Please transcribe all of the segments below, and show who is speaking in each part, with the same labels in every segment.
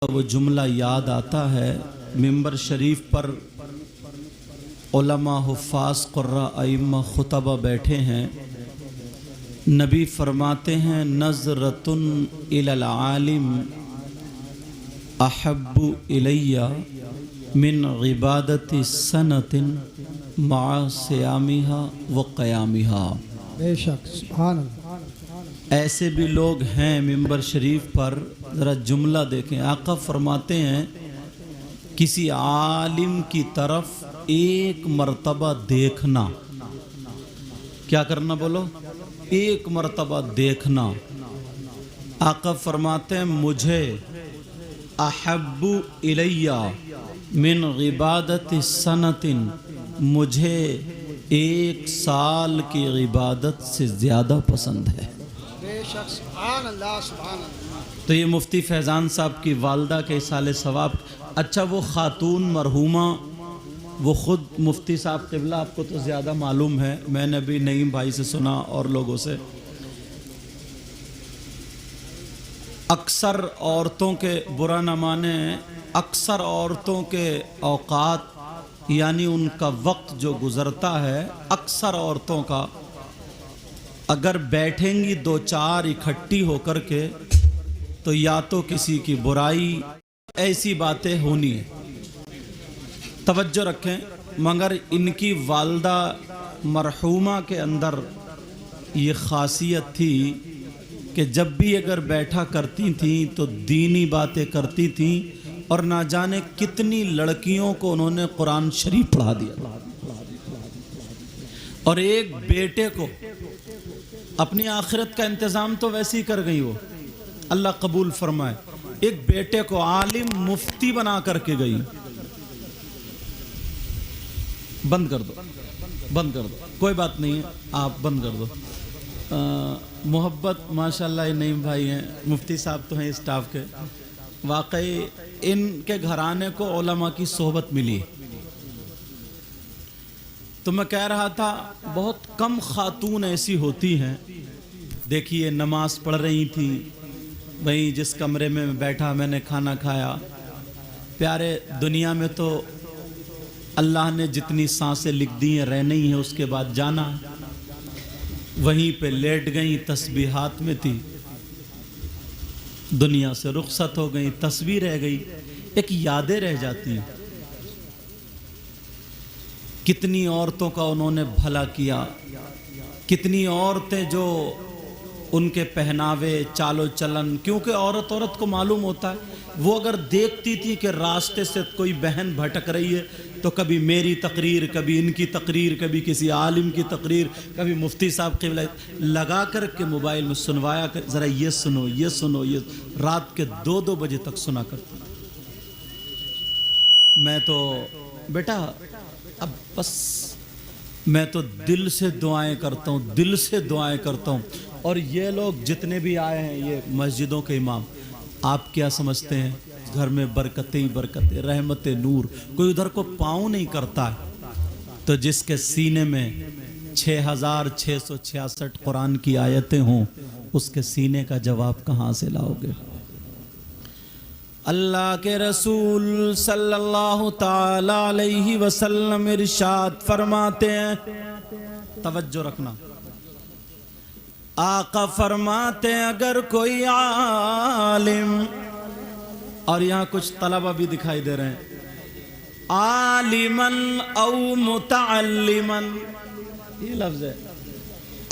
Speaker 1: وہ جملہ یاد آتا ہے منبر شریف پر علماء حفاظ قراء ائمہ خطبہ بیٹھے ہیں. نبی فرماتے ہیں نظرۃ الی العالم احب الی من عبادت سنۃ مع صیامها و قیامها.
Speaker 2: بے شک سبحان اللہ.
Speaker 1: ایسے بھی لوگ ہیں منبر شریف پر، ذرا جملہ دیکھیں. آقا فرماتے ہیں کسی عالم کی طرف ایک مرتبہ دیکھنا. کیا کرنا بولو؟ ایک مرتبہ دیکھنا. آقا فرماتے ہیں مجھے احب الیہ من عبادت سنۃ، مجھے ایک سال کی عبادت سے زیادہ پسند ہے.
Speaker 2: بے شک سبحان اللہ سبحان اللہ.
Speaker 1: تو یہ مفتی فیضان صاحب کی والدہ کے اصال ثواب. اچھا وہ خاتون مرحومہ، وہ خود مفتی صاحب قبلہ، آپ کو تو زیادہ معلوم ہے، میں نے بھی نعیم بھائی سے سنا اور لوگوں سے. اکثر عورتوں کے، برا نہ مانیں، اکثر عورتوں کے اوقات یعنی ان کا وقت جو گزرتا ہے، اکثر عورتوں کا اگر بیٹھیں گی دو چار اکٹھی ہو کر کے تو یا تو کسی کی برائی، ایسی باتیں ہونی ہیں. توجہ رکھیں. مگر ان کی والدہ مرحومہ کے اندر یہ خاصیت تھی کہ جب بھی اگر بیٹھا کرتی تھیں تو دینی باتیں کرتی تھیں، اور نہ جانے کتنی لڑکیوں کو انہوں نے قرآن شریف پڑھا دیا. اور ایک بیٹے کو اپنی آخرت کا انتظام تو ویسے ہی کر گئی، وہ اللہ قبول فرمائے. ایک بیٹے کو عالم مفتی بنا کر کے گئی. بند کر دو، بند کر دو، کوئی بات نہیں ہے، آپ بند کر دو. محبت ماشاءاللہ یہ نعیم بھائی ہیں، مفتی صاحب تو ہیں اسٹاف کے. واقعی ان کے گھرانے کو علماء کی صحبت ملی. تو میں کہہ رہا تھا بہت کم خاتون ایسی ہوتی ہیں. دیکھیے نماز پڑھ رہی تھی، وہیں جس کمرے میں بیٹھا میں نے کھانا کھایا. پیارے دنیا میں تو اللہ نے جتنی سانسیں لکھ دی ہیں رہنا ہی ہے، اس کے بعد جانا. وہیں پہ لیٹ گئیں، تسبیحات میں تھی، دنیا سے رخصت ہو گئیں، تصویر رہ گئی، ایک یادیں رہ جاتی ہیں. کتنی عورتوں کا انہوں نے بھلا کیا، کتنی عورتیں جو ان کے پہناوے، چال و چلن، کیونکہ عورت کو معلوم ہوتا ہے. وہ اگر دیکھتی تھی کہ راستے سے کوئی بہن بھٹک رہی ہے تو کبھی میری تقریر، کبھی ان کی تقریر، کبھی کسی عالم کی تقریر، کبھی مفتی صاحب قبلہ لگا کر کے موبائل میں سنوایا کر، ذرا یہ سنو یہ سنو، یہ رات کے 2 بجے تک سنا کرتا. میں تو بیٹا اب بس، میں تو دل سے دعائیں کرتا ہوں، دل سے دعائیں کرتا ہوں. اور یہ لوگ جتنے بھی آئے ہیں، یہ مسجدوں کے امام، آپ کیا سمجھتے ہیں؟ گھر میں برکتیں ہی برکتیں، رحمت نور، کوئی ادھر کو پاؤں نہیں کرتا ہے. تو جس کے سینے میں 6666 قرآن کی آیتیں ہوں، اس کے سینے کا جواب کہاں سے لاؤ گے؟ اللہ کے رسول صلی اللہ تعالی علیہ وسلم ارشاد فرماتے ہیں، توجہ رکھنا. آقا فرماتے ہیں اگر کوئی عالم، اور یہاں کچھ طلبہ بھی دکھائی دے رہے ہیں، عالماً او متعلماً، یہ لفظ ہے.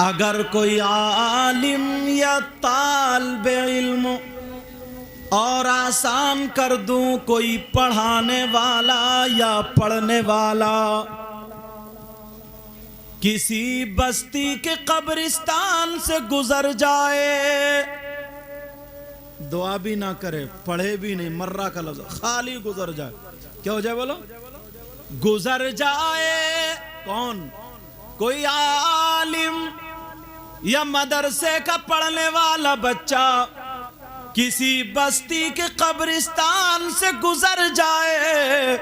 Speaker 1: اگر کوئی عالم یا طالب علم، اور آسان کر دوں کوئی پڑھانے والا یا پڑھنے والا، کسی بستی کے قبرستان سے گزر جائے، دعا بھی نہ کرے، پڑھے بھی نہیں، مرہ کا لفظ، خالی گزر جائے. کیا ہو جائے بولو؟ گزر جائے. کون؟ کوئی عالم یا مدرسے کا پڑھنے والا بچہ کسی بستی کے قبرستان سے گزر جائے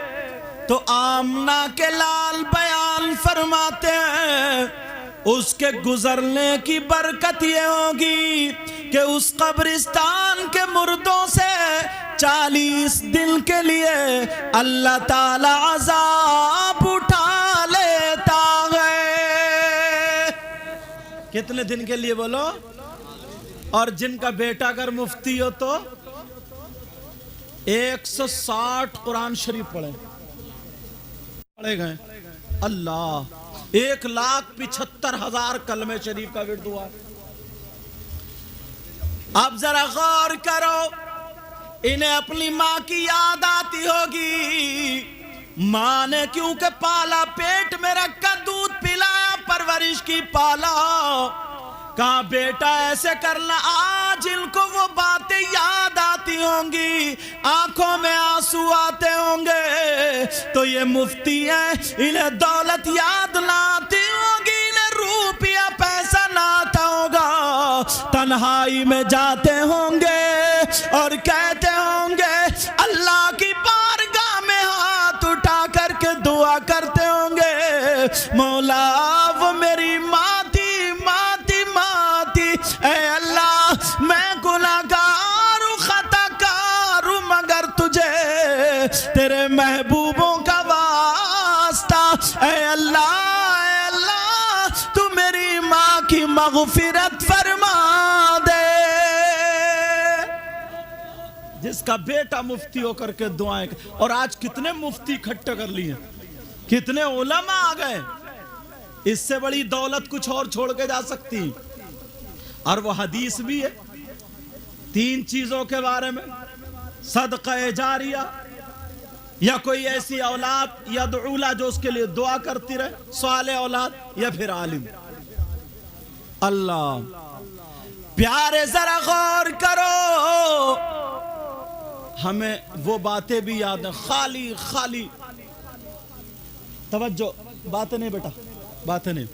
Speaker 1: تو آمنہ کے لال بیان فرماتے ہیں اس کے گزرنے کی برکت یہ ہوگی کہ اس قبرستان کے مردوں سے 40 دن کے لیے اللہ تعالی عذاب اٹھا لیتا ہے۔ کتنے دن کے لیے بولو؟ اور جن کا بیٹا اگر مفتی ہو تو 160 قرآن شریف پڑھے گئے۔ اللہ 1,75,000 کلمہ شریف کا ورد ہوا۔ اب ذرا غور کرو، انہیں اپنی ماں کی یاد آتی ہوگی، ماں نے کیونکہ پالا، پیٹ میں رکھ کر دودھ پلایا، پرورش کی، پالا، کہا بیٹا ایسے کرنا۔ آج ان کو وہ باتیں یاد آتی ہوں گی، آنکھوں میں آنسو آتے ہوں گے، تو یہ مفتی ہیں، انہیں دولت یاد نہ آتی ہوگی، انہیں روپیہ پیسہ نہ آتا ہوگا، تنہائی میں جاتے ہوں گے اور کہتے ہوں گے، اللہ کی بارگاہ میں ہاتھ اٹھا کر کے دعا کرتے ہوں گے، مولا وہ میری ماں تھی، اے اللہ میں گناہگار ہوں، خطا کار ہوں، مگر تجھے تیرے محبوبوں کا واسطہ، اے اللہ تو میری ماں کی مغفرت فرما دے۔ جس کا بیٹا مفتی ہو کر کے دعائیں، اور آج کتنے مفتی اکٹھے کر لیے، کتنے علماء آ گئے، اس سے بڑی دولت کچھ اور چھوڑ کے جا سکتی۔ اور وہ حدیث بھی ہے 3 چیزوں کے بارے میں، صدقہ جاریہ، یا کوئی ایسی اولاد یدعو لہ جو اس کے لیے دعا کرتی رہے، صالح اولاد، یا پھر عالم۔ اللہ پیارے ذرا غور کرو، ہمیں وہ باتیں بھی یاد ہیں، خالی خالی توجہ، باتیں نہیں بیٹا، باتیں نہیں،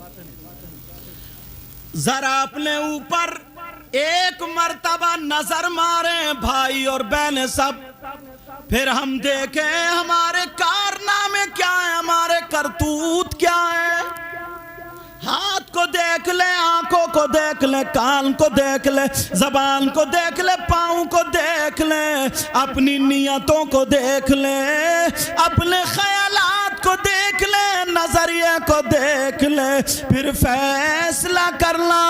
Speaker 1: ذرا اپنے اوپر ایک مرتبہ نظر ماریں بھائی اور بہنیں سب، پھر ہم دیکھیں ہمارے کارنامے کیا ہیں، ہمارے کرتوت کیا ہیں۔ ہاتھ کو دیکھ لیں، آنکھوں کو دیکھ لیں، کان کو دیکھ لیں، زبان کو دیکھ لیں، پاؤں کو دیکھ لیں، اپنی نیتوں کو دیکھ لیں، اپنے خیالات کو دیکھ لیں، نظریے کو دیکھ لیں، پھر فیصلہ کرنا،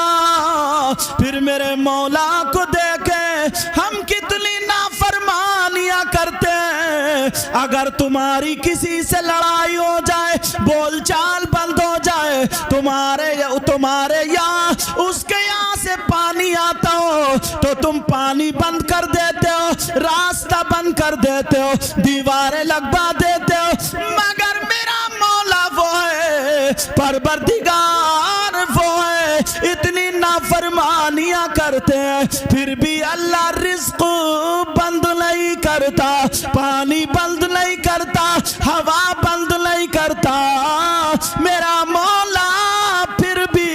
Speaker 1: پھر میرے مولا کو دیکھیں ہم کتنی نافرمانیاں کرتے ہیں۔ اگر تمہاری کسی سے لڑائی ہو جائے، بول چال بند ہو جائے، تمہارے یہاں اس کے یہاں سے پانی آتا ہو تو تم پانی بند کر دیتے ہو، راستہ بند کر دیتے ہو، دیواریں لگوا دیتے ہو، مگر میرا مولا وہ ہے، پروردگار وہ ہے، اتنی نافرمانیاں کرتے ہیں پھر بھی اللہ رزق بند نہیں کرتا، پانی بند نہیں کرتا، ہوا بند نہیں کرتا، میرا مولا پھر بھی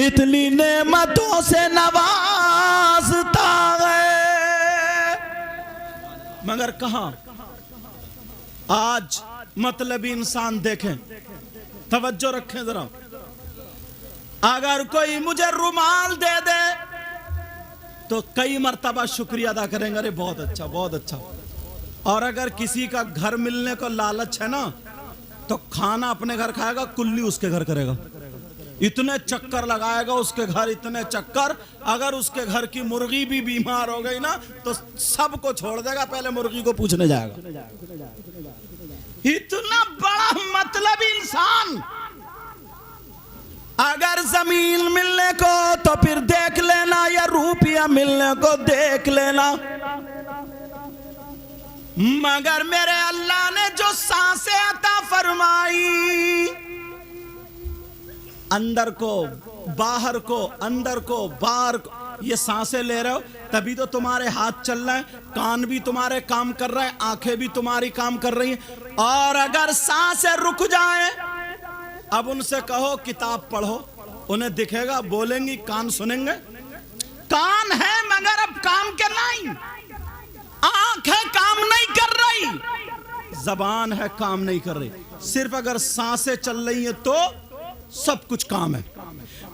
Speaker 1: اتنی نعمتوں سے نوازتا ہے۔ مگر کہاں آج مطلبی انسان دیکھیں، توجہ رکھیں ذرا، اگر کوئی مجھے رومال دے دے تو کئی مرتبہ شکریہ ادا کریں گے، ارے بہت اچھا بہت اچھا، اور اگر کسی کا گھر ملنے کو لالچ ہے نا تو کھانا اپنے گھر کھائے گا، کلی اس کے گھر کرے گا، اتنے چکر لگائے گا اس کے گھر، اتنے چکر، اگر اس کے گھر کی مرغی بھی بیمار ہو گئی نا تو سب کو چھوڑ دے گا، پہلے مرغی کو پوچھنے جائے گا۔ اتنا بڑا مطلب انسان، اگر زمین ملنے کو تو پھر دیکھ لینا، یا روپیہ ملنے کو دیکھ لینا، مگر میرے اللہ نے جو سانسیں عطا فرمائی، اندر کو باہر کو، اندر کو باہر کو، یہ سانسیں لے رہے ہو تبھی تو تمہارے ہاتھ چل رہے ہیں، کان بھی تمہارے کام کر رہے ہیں، آنکھیں بھی تمہاری کام کر رہی ہیں، اور اگر سانسیں رک جائیں، اب ان سے کہو کتاب پڑھو، انہیں دکھے گا، بولیں گی، کان سنیں گے، کان ہے مگر اب کام کے نہیں، آنکھیں کام نہیں کر رہی، زبان ہے کام نہیں کر رہی، صرف اگر سانسیں چل رہی ہیں تو سب کچھ کام ہے،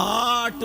Speaker 1: 8